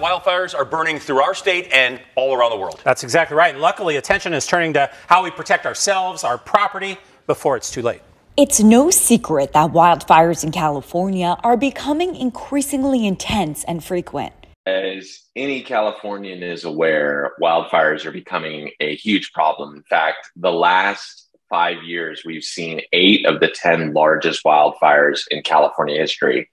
wildfires are burning through our state and all around the world. That's exactly right. And luckily, attention is turning to how we protect ourselves, our property, before it's too late. It's no secret that wildfires in California are becoming increasingly intense and frequent. As any Californian is aware, wildfires are becoming a huge problem. In fact, the last 5 years, we've seen 8 of the 10 largest wildfires in California history.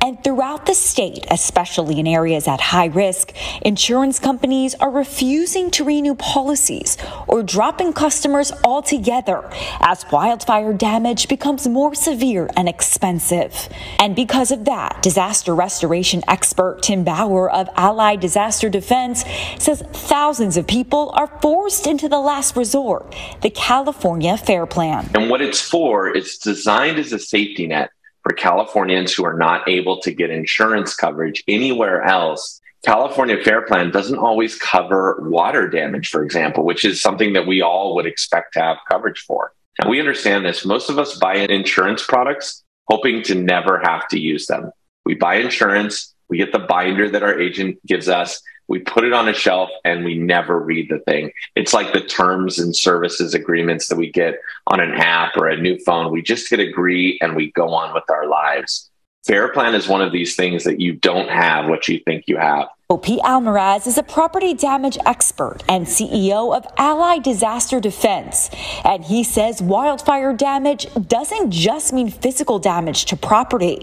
And throughout the state, especially in areas at high risk, insurance companies are refusing to renew policies or dropping customers altogether as wildfire damage becomes more severe and expensive. And because of that, disaster restoration expert Tim Bauer of Allied Disaster Defense says thousands of people are forced into the last resort, the California FAIR Plan. And what it's for, it's designed as a safety net for Californians who are not able to get insurance coverage anywhere else. California FAIR Plan doesn't always cover water damage, for example, which is something that we all would expect to have coverage for. And we understand this. Most of us buy insurance products hoping to never have to use them. We buy insurance, we get the binder that our agent gives us, we put it on a shelf, and we never read the thing. It's like the terms and services agreements that we get on an app or a new phone. We just hit agree and we go on with our lives. FAIR Plan is one of these things that you don't have what you think you have. O.P. Almaraz is a property damage expert and CEO of Allied Disaster Defense. And he says wildfire damage doesn't just mean physical damage to property.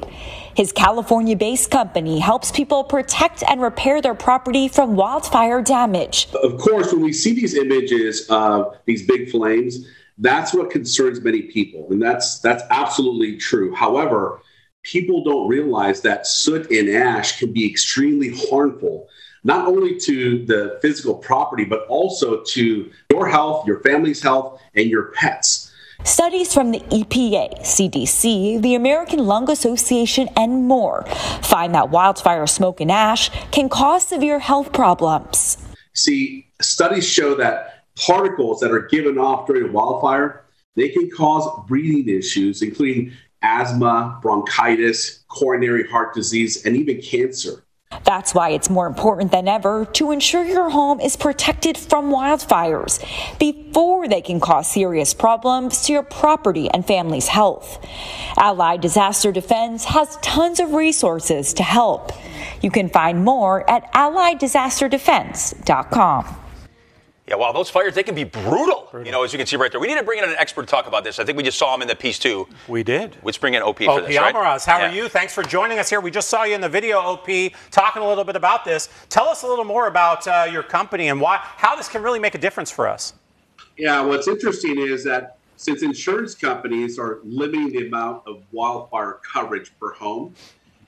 His California-based company helps people protect and repair their property from wildfire damage. Of course, when we see these images of these big flames, that's what concerns many people. And that's absolutely true. However, people don't realize that soot and ash can be extremely harmful, not only to the physical property, but also to your health, your family's health, and your pets. Studies from the EPA, CDC, the American Lung Association, and more find that wildfire smoke and ash can cause severe health problems. See, studies show that particles that are given off during a wildfire, they can cause breathing issues, including asthma, bronchitis, coronary heart disease, and even cancer. That's why it's more important than ever to ensure your home is protected from wildfires before they can cause serious problems to your property and family's health. Allied Disaster Defense has tons of resources to help. You can find more at allieddisaster-defense.com. Yeah, wow, those fires, they can be brutal, you know, as you can see right there. We need to bring in an expert to talk about this. I think we just saw him in the piece, too. We did. Let's bring in OP for this, right? Almaraz, how are you? Thanks for joining us here. We just saw you in the video, OP, talking a little bit about this. Tell us a little more about your company and how this can really make a difference for us. Yeah, what's interesting is that since insurance companies are limiting the amount of wildfire coverage per home,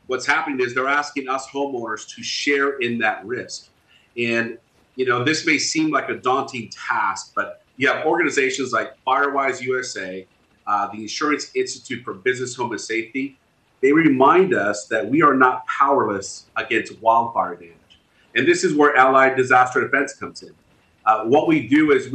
what's happening is they're asking us homeowners to share in that risk. And you know, this may seem like a daunting task, but you have organizations like Firewise USA, the Insurance Institute for Business, Home, and Safety. They remind us that we are not powerless against wildfire damage. And this is where Allied Disaster Defense comes in. What we do is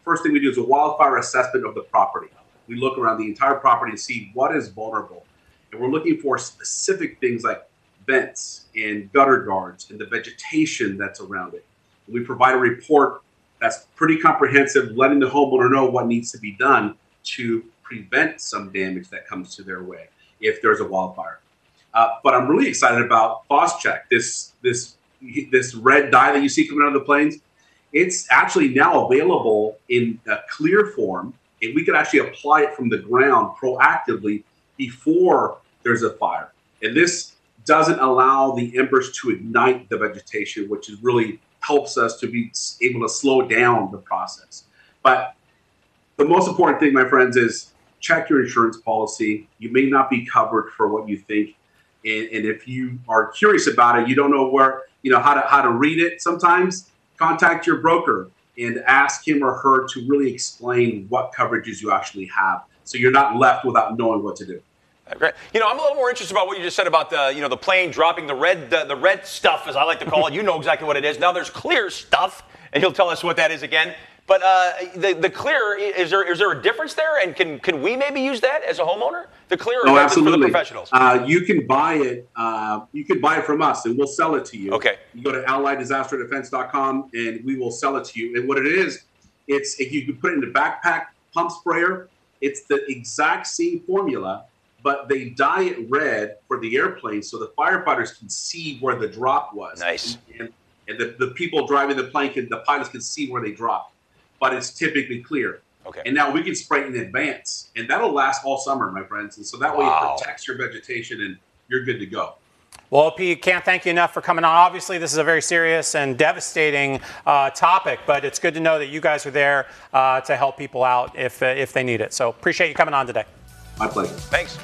first thing we do is a wildfire assessment of the property. We look around the entire property and see what is vulnerable. And we're looking for specific things like vents and gutter guards and the vegetation that's around it. We provide a report that's pretty comprehensive, letting the homeowner know what needs to be done to prevent some damage that comes to their way if there's a wildfire. But I'm really excited about FosCheck, this red dye that you see coming out of the planes. It's actually now available in a clear form, and we can actually apply it from the ground proactively before there's a fire. And this doesn't allow the embers to ignite the vegetation, which is really helps us to be able to slow down the process. But the most important thing, my friends, is check your insurance policy. You may not be covered for what you think. And if you are curious about it, you don't know how to read it sometimes, contact your broker and ask him or her to really explain what coverages you actually have, so you're not left without knowing what to do. Great. You know, I'm a little more interested about what you just said about the plane dropping the red stuff, as I like to call it. You know exactly what it is. Now there's clear stuff, and he'll tell us what that is again. But the clear, is there a difference there? And can we maybe use that as a homeowner? The clear, Oh, or absolutely. for the professionals? You can buy it. You can buy it from us, and we'll sell it to you. Okay. You go to alliedDisasterDefense.com, and we will sell it to you. And what it is, it's if you can put it in the backpack pump sprayer. It's the exact same formula, but they dye it red for the airplane so the firefighters can see where the drop was. Nice. And the people driving the plane, the pilots can see where they dropped. But it's typically clear. Okay. And now we can spray it in advance, and that'll last all summer, my friends. And so that way it protects your vegetation, and you're good to go. Well, OP, can't thank you enough for coming on. Obviously, this is a very serious and devastating topic, but it's good to know that you guys are there to help people out if they need it. So appreciate you coming on today. My pleasure. Thanks.